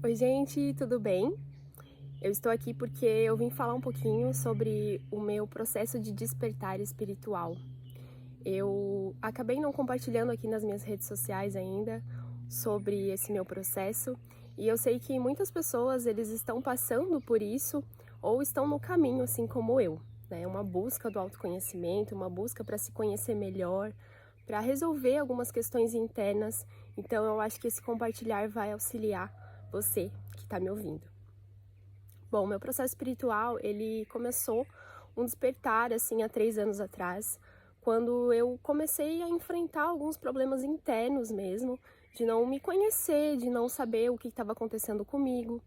Oi, gente, tudo bem? Eu estou aqui porque eu vim falar um pouquinho sobre o meu processo de despertar espiritual. Eu acabei não compartilhando aqui nas minhas redes sociais ainda sobre esse meu processo, e eu sei que muitas pessoas eles estão passando por isso ou estão no caminho, assim como eu, né? Uma busca do autoconhecimento, uma busca para se conhecer melhor, para resolver algumas questões internas. Então eu acho que esse compartilhar vai auxiliar você que está me ouvindo. Bom, meu processo espiritual, ele começou um despertar, assim, há 3 anos atrás, quando eu comecei a enfrentar alguns problemas internos mesmo, de não me conhecer, de não saber o que estava acontecendo comigo.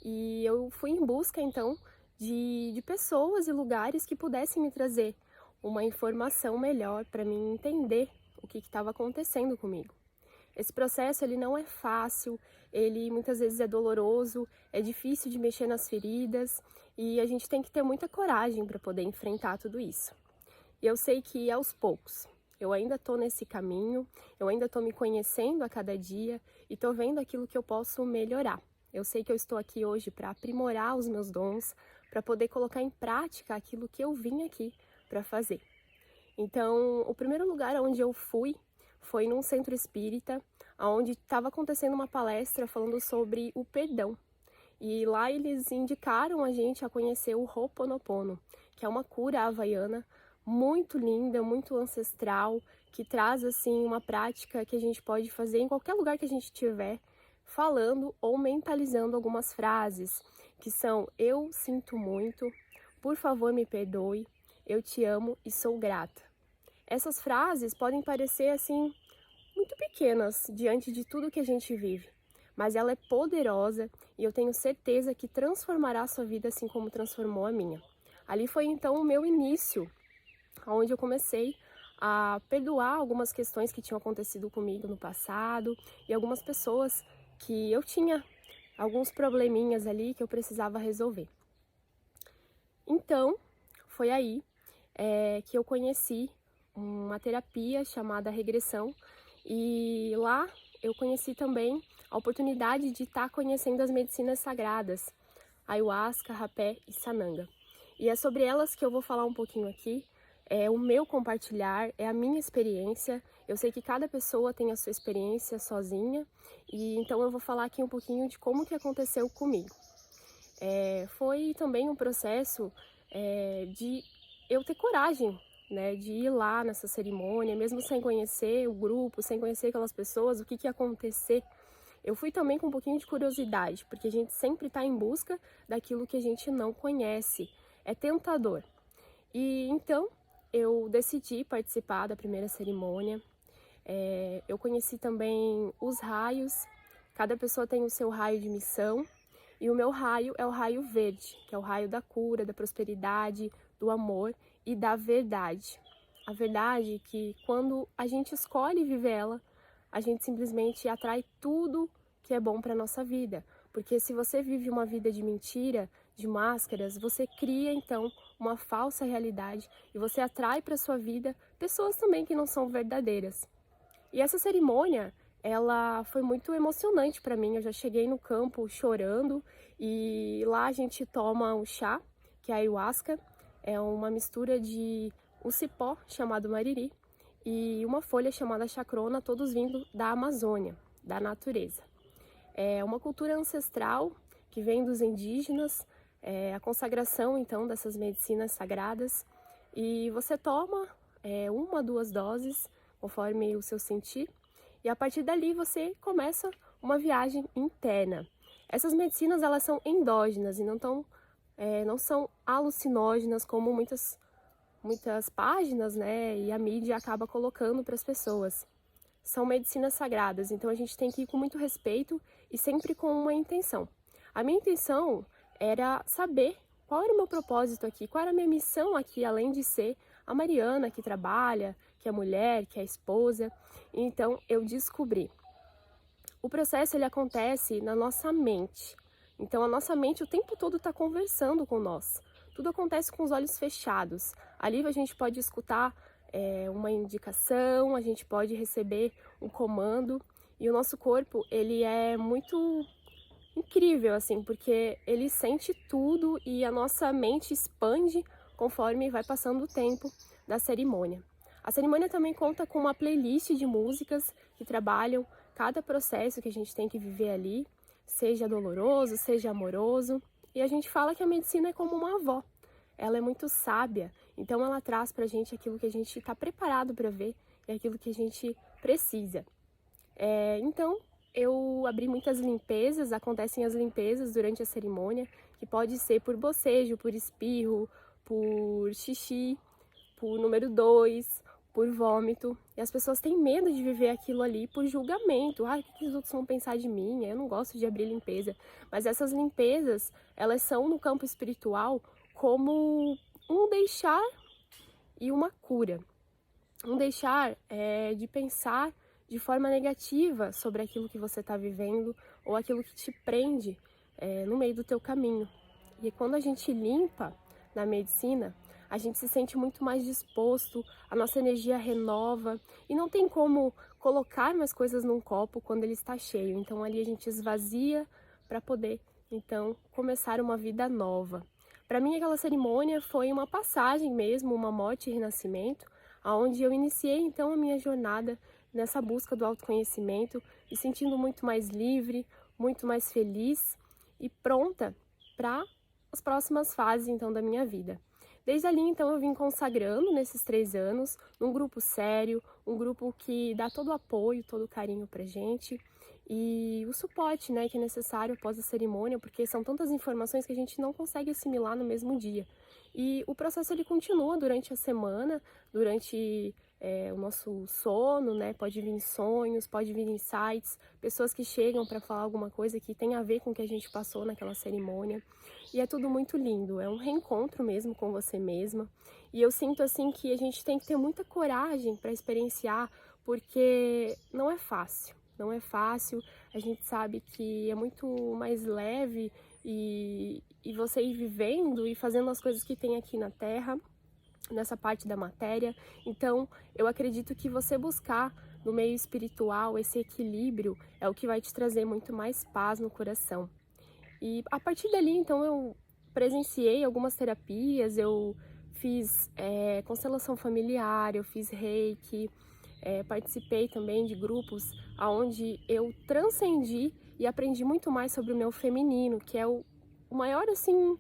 E eu fui em busca, então, de pessoas e lugares que pudessem me trazer uma informação melhor para mim entender o que estava acontecendo comigo. Esse processo ele não é fácil, ele muitas vezes é doloroso, é difícil de mexer nas feridas e a gente tem que ter muita coragem para poder enfrentar tudo isso. E eu sei que aos poucos, eu ainda estou nesse caminho, eu ainda estou me conhecendo a cada dia e estou vendo aquilo que eu posso melhorar. Eu sei que eu estou aqui hoje para aprimorar os meus dons, para poder colocar em prática aquilo que eu vim aqui para fazer. Então, o primeiro lugar onde eu fui foi num centro espírita, onde estava acontecendo uma palestra falando sobre o perdão. E lá eles indicaram a gente a conhecer o Ho'oponopono, que é uma cura havaiana muito linda, muito ancestral, que traz assim uma prática que a gente pode fazer em qualquer lugar que a gente estiver, falando ou mentalizando algumas frases, que são: eu sinto muito, por favor me perdoe, eu te amo e sou grata. Essas frases podem parecer assim muito pequenas diante de tudo que a gente vive, mas ela é poderosa e eu tenho certeza que transformará a sua vida assim como transformou a minha. Ali foi então o meu início, onde eu comecei a perdoar algumas questões que tinham acontecido comigo no passado e algumas pessoas que eu tinha alguns probleminhas ali que eu precisava resolver. Então, foi aí que eu conheci uma terapia chamada regressão e lá eu conheci também a oportunidade de estar conhecendo as medicinas sagradas, ayahuasca, rapé e sananga. E é sobre elas que eu vou falar um pouquinho aqui. É o meu compartilhar, é a minha experiência. Eu sei que cada pessoa tem a sua experiência sozinha, e então eu vou falar aqui um pouquinho de como que aconteceu comigo. Foi também um processo de eu ter coragem, né, de ir lá nessa cerimônia, mesmo sem conhecer o grupo, sem conhecer aquelas pessoas, o que ia acontecer. Eu fui também com um pouquinho de curiosidade, porque a gente sempre está em busca daquilo que a gente não conhece. É tentador. E então eu decidi participar da primeira cerimônia. Eu conheci também os raios. Cada pessoa tem o seu raio de missão. E o meu raio é o raio verde, que é o raio da cura, da prosperidade, do amor e da verdade. A verdade é que quando a gente escolhe viver ela, a gente simplesmente atrai tudo que é bom para nossa vida. Porque se você vive uma vida de mentira, de máscaras, você cria então uma falsa realidade e você atrai para sua vida pessoas também que não são verdadeiras. E essa cerimônia, ela foi muito emocionante para mim. Eu já cheguei no campo chorando e lá a gente toma um chá, que é a ayahuasca. É uma mistura de um cipó chamado mariri e uma folha chamada chacrona, todos vindo da Amazônia, da natureza. É uma cultura ancestral que vem dos indígenas, a consagração então dessas medicinas sagradas. E você toma 1, 2 doses, conforme o seu sentir, e a partir dali você começa uma viagem interna. Essas medicinas elas são endógenas e não são alucinógenas como muitas páginas, né, e a mídia acaba colocando para as pessoas. São medicinas sagradas, então a gente tem que ir com muito respeito e sempre com uma intenção. A minha intenção era saber qual era o meu propósito aqui, qual era a minha missão aqui, além de ser a Mariana que trabalha, que é mulher, que é esposa. Então eu descobri. O processo ele acontece na nossa mente. Então a nossa mente o tempo todo está conversando com nós. Tudo acontece com os olhos fechados. Ali a gente pode escutar uma indicação, a gente pode receber um comando e o nosso corpo ele é muito incrível, assim, porque ele sente tudo e a nossa mente expande conforme vai passando o tempo da cerimônia. A cerimônia também conta com uma playlist de músicas que trabalham cada processo que a gente tem que viver ali, seja doloroso, seja amoroso. E a gente fala que a medicina é como uma avó. Ela é muito sábia, então ela traz pra gente aquilo que a gente está preparado para ver e aquilo que a gente precisa. Então, eu abri muitas limpezas, acontecem as limpezas durante a cerimônia, que pode ser por bocejo, por espirro, por xixi, por número 2, por vômito. E as pessoas têm medo de viver aquilo ali por julgamento. Ah, o que os outros vão pensar de mim? Eu não gosto de abrir limpeza. Mas essas limpezas, elas são no campo espiritual como um deixar e uma cura. Um deixar de pensar de forma negativa sobre aquilo que você está vivendo ou aquilo que te prende no meio do teu caminho. E quando a gente limpa na medicina, a gente se sente muito mais disposto, a nossa energia renova e não tem como colocar mais coisas num copo quando ele está cheio. Então ali a gente esvazia para poder, então, começar uma vida nova. Para mim aquela cerimônia foi uma passagem mesmo, uma morte e renascimento, aonde eu iniciei então a minha jornada nessa busca do autoconhecimento, me sentindo muito mais livre, muito mais feliz e pronta para as próximas fases então da minha vida. Desde ali então eu vim consagrando nesses 3 anos, num grupo sério, um grupo que dá todo o apoio, todo o carinho pra gente e o suporte, né, que é necessário após a cerimônia, porque são tantas informações que a gente não consegue assimilar no mesmo dia. E o processo ele continua durante a semana, durante o nosso sono, né? Pode vir sonhos, pode vir insights, pessoas que chegam para falar alguma coisa que tem a ver com o que a gente passou naquela cerimônia. E é tudo muito lindo, é um reencontro mesmo com você mesma. E eu sinto assim que a gente tem que ter muita coragem para experienciar, porque não é fácil. Não é fácil, a gente sabe que é muito mais leve e você ir vivendo e fazendo as coisas que tem aqui na Terra, nessa parte da matéria. Então, eu acredito que você buscar no meio espiritual esse equilíbrio é o que vai te trazer muito mais paz no coração. E a partir dali, então, eu presenciei algumas terapias, eu fiz constelação familiar, eu fiz reiki, participei também de grupos onde eu transcendi e aprendi muito mais sobre o meu feminino, que é o maior, assim,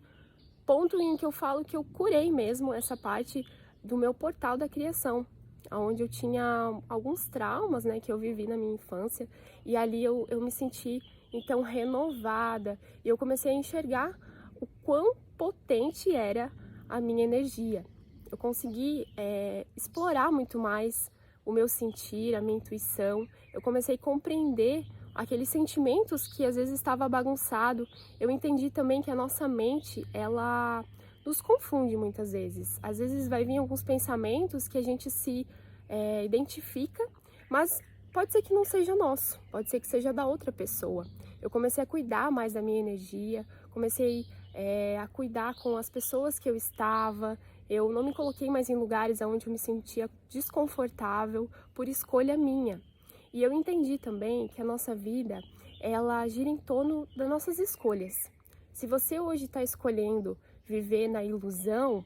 ponto em que eu falo que eu curei mesmo essa parte do meu portal da criação, onde eu tinha alguns traumas, né, que eu vivi na minha infância, e ali eu me senti, então, renovada, e eu comecei a enxergar o quão potente era a minha energia. Eu consegui explorar muito mais o meu sentir, a minha intuição, eu comecei a compreender aqueles sentimentos que às vezes estava bagunçado. Eu entendi também que a nossa mente, ela nos confunde muitas vezes. Às vezes vai vir alguns pensamentos que a gente se identifica, mas pode ser que não seja nosso, pode ser que seja da outra pessoa. Eu comecei a cuidar mais da minha energia, comecei a cuidar com as pessoas que eu estava. Eu não me coloquei mais em lugares onde eu me sentia desconfortável por escolha minha. E eu entendi também que a nossa vida, ela gira em torno das nossas escolhas. Se você hoje está escolhendo viver na ilusão,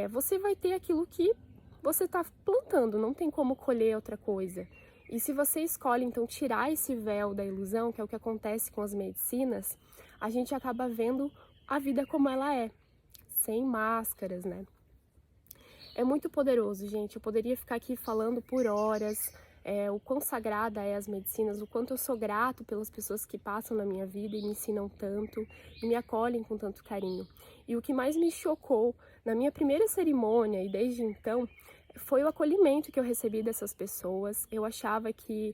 você vai ter aquilo que você está plantando, não tem como colher outra coisa. E se você escolhe, então, tirar esse véu da ilusão, que é o que acontece com as medicinas, a gente acaba vendo a vida como ela é, sem máscaras, né? É muito poderoso, gente. Eu poderia ficar aqui falando por horas, o quão sagrada é as medicinas, o quanto eu sou grato pelas pessoas que passam na minha vida e me ensinam tanto e me acolhem com tanto carinho. E o que mais me chocou na minha primeira cerimônia e desde então foi o acolhimento que eu recebi dessas pessoas. Eu achava que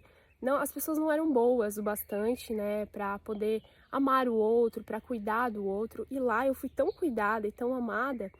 as pessoas não eram boas o bastante, né, para poder amar o outro, para cuidar do outro. E lá eu fui tão cuidada e tão amada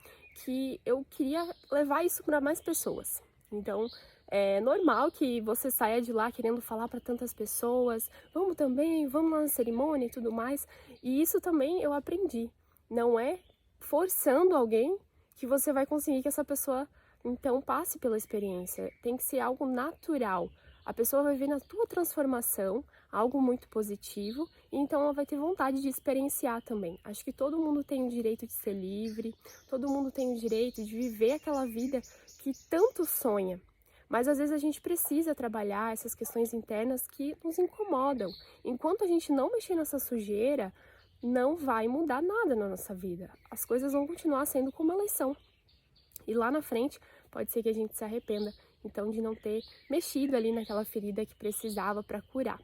que eu queria levar isso para mais pessoas. Então, é normal que você saia de lá querendo falar para tantas pessoas, vamos também, vamos lá na cerimônia e tudo mais. E isso também eu aprendi. Não é forçando alguém que você vai conseguir que essa pessoa, então, passe pela experiência. Tem que ser algo natural. A pessoa vai ver na tua transformação, algo muito positivo, e então ela vai ter vontade de experienciar também. Acho que todo mundo tem o direito de ser livre, todo mundo tem o direito de viver aquela vida que tanto sonha. Mas às vezes a gente precisa trabalhar essas questões internas que nos incomodam. Enquanto a gente não mexer nessa sujeira, não vai mudar nada na nossa vida. As coisas vão continuar sendo como elas são. E lá na frente, pode ser que a gente se arrependa, então, de não ter mexido ali naquela ferida que precisava para curar.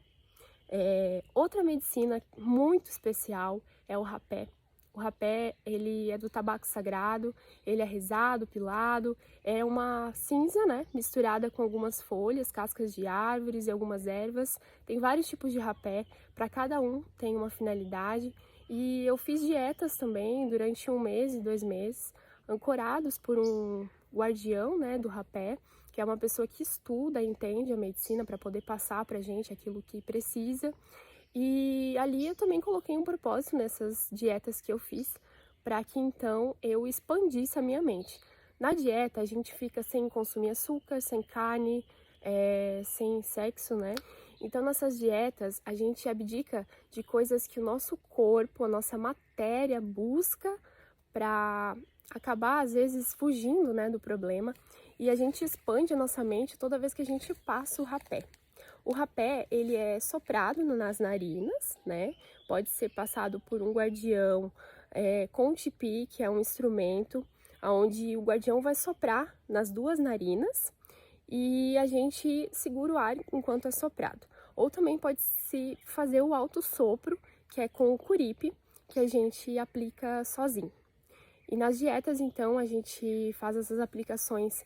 Outra medicina muito especial é o rapé. O rapé, ele é do tabaco sagrado, ele é rezado, pilado, é uma cinza, né, misturada com algumas folhas, cascas de árvores e algumas ervas. Tem vários tipos de rapé, para cada um tem uma finalidade. E eu fiz dietas também durante 1 mês e 2 meses, ancorados por um guardião, né, do rapé, que é uma pessoa que estuda e entende a medicina para poder passar pra gente aquilo que precisa. E ali eu também coloquei um propósito nessas dietas que eu fiz, para que então eu expandisse a minha mente. Na dieta a gente fica sem consumir açúcar, sem carne, sem sexo, né? Então nessas dietas a gente abdica de coisas que o nosso corpo, a nossa matéria busca para acabar às vezes fugindo, né, do problema, e a gente expande a nossa mente toda vez que a gente passa o rapé. O rapé, ele é soprado nas narinas, né? Pode ser passado por um guardião com tipi, que é um instrumento onde o guardião vai soprar nas 2 narinas e a gente segura o ar enquanto é soprado. Ou também pode-se fazer o alto sopro, que é com o curipe, que a gente aplica sozinho. E nas dietas, então, a gente faz essas aplicações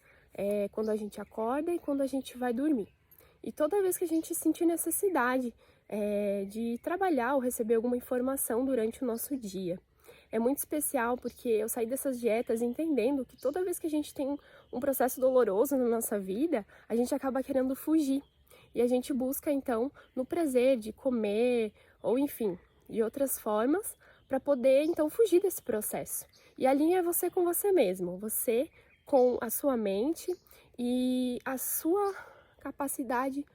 quando a gente acorda e quando a gente vai dormir. E toda vez que a gente sentir necessidade de trabalhar ou receber alguma informação durante o nosso dia. É muito especial porque eu saí dessas dietas entendendo que toda vez que a gente tem um processo doloroso na nossa vida, a gente acaba querendo fugir. E a gente busca, então, no prazer de comer, ou enfim, de outras formas, para poder, então, fugir desse processo. E a linha é você com você mesmo, você com a sua mente e a sua capacidade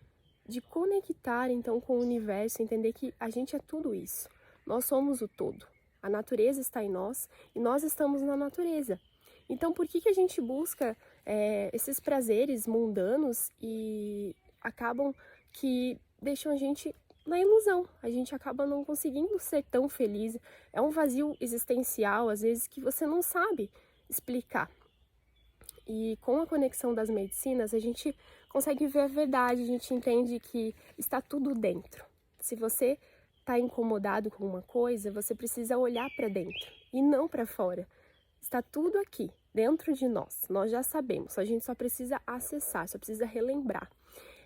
de conectar, então, com o universo, entender que a gente é tudo isso. Nós somos o todo. A natureza está em nós e nós estamos na natureza. Então, por que a gente busca esses prazeres mundanos e acabam que deixam a gente na ilusão? A gente acaba não conseguindo ser tão feliz. É um vazio existencial, às vezes, que você não sabe explicar. E com a conexão das medicinas, a gente consegue ver a verdade, a gente entende que está tudo dentro. Se você está incomodado com uma coisa, você precisa olhar para dentro e não para fora. Está tudo aqui, dentro de nós. Nós já sabemos, a gente só precisa acessar, só precisa relembrar.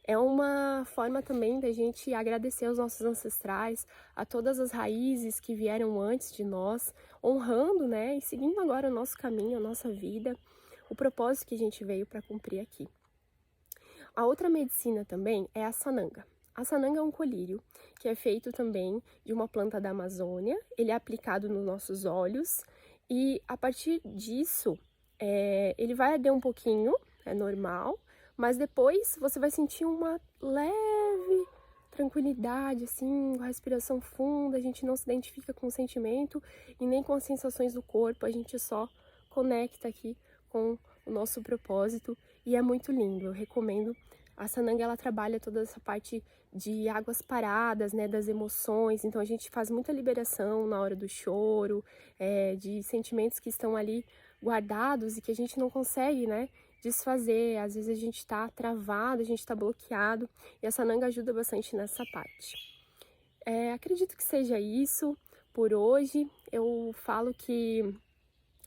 É uma forma também da gente agradecer aos nossos ancestrais, a todas as raízes que vieram antes de nós, honrando, né, e seguindo agora o nosso caminho, a nossa vida, o propósito que a gente veio para cumprir aqui. A outra medicina também é a sananga. A sananga é um colírio que é feito também de uma planta da Amazônia, ele é aplicado nos nossos olhos e a partir disso ele vai arder um pouquinho, é normal, mas depois você vai sentir uma leve tranquilidade, assim, com a respiração funda, a gente não se identifica com o sentimento e nem com as sensações do corpo, a gente só conecta aqui com o nosso propósito e é muito lindo, eu recomendo. A sananga, ela trabalha toda essa parte de águas paradas, né, das emoções, então a gente faz muita liberação na hora do choro, de sentimentos que estão ali guardados e que a gente não consegue, né, desfazer. Às vezes a gente está travado, a gente está bloqueado e a sananga ajuda bastante nessa parte. Acredito que seja isso por hoje. Eu falo que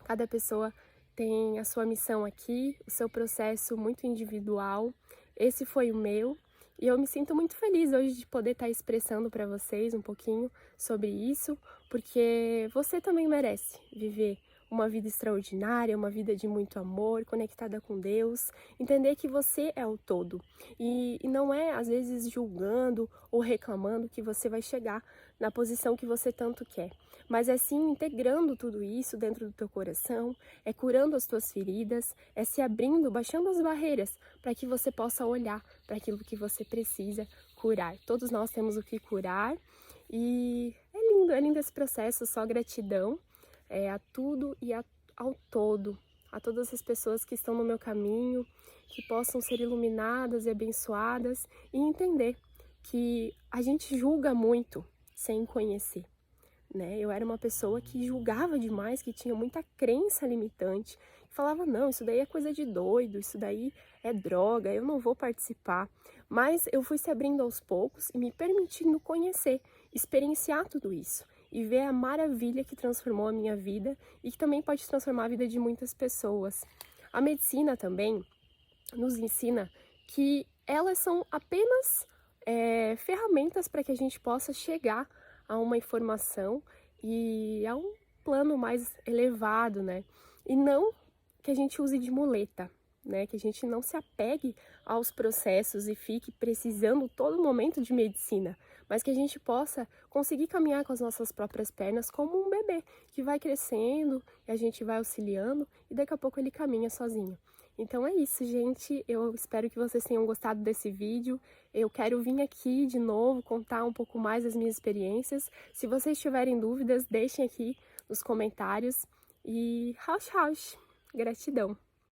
cada pessoa tem a sua missão aqui, o seu processo muito individual. Esse foi o meu e eu me sinto muito feliz hoje de poder estar expressando para vocês um pouquinho sobre isso, porque você também merece viver uma vida extraordinária, uma vida de muito amor, conectada com Deus, entender que você é o todo e não é às vezes julgando ou reclamando que você vai chegar na posição que você tanto quer, mas é sim integrando tudo isso dentro do teu coração, é curando as tuas feridas, é se abrindo, baixando as barreiras para que você possa olhar para aquilo que você precisa curar. Todos nós temos o que curar e é lindo esse processo, só gratidão a tudo e ao todo, a todas as pessoas que estão no meu caminho, que possam ser iluminadas e abençoadas e entender que a gente julga muito sem conhecer, né? Eu era uma pessoa que julgava demais, que tinha muita crença limitante, falava, não, isso daí é coisa de doido, isso daí é droga, eu não vou participar. Mas eu fui se abrindo aos poucos e me permitindo conhecer, experienciar tudo isso e ver a maravilha que transformou a minha vida e que também pode transformar a vida de muitas pessoas. A medicina também nos ensina que elas são apenas ferramentas para que a gente possa chegar a uma informação e a um plano mais elevado, né? E não que a gente use de muleta, né? Que a gente não se apegue aos processos e fique precisando todo momento de medicina, mas que a gente possa conseguir caminhar com as nossas próprias pernas como um bebê que vai crescendo e a gente vai auxiliando e daqui a pouco ele caminha sozinho. Então é isso, gente. Eu espero que vocês tenham gostado desse vídeo. Eu quero vir aqui de novo contar um pouco mais das minhas experiências. Se vocês tiverem dúvidas, deixem aqui nos comentários. E Rausch, Rausch. Gratidão.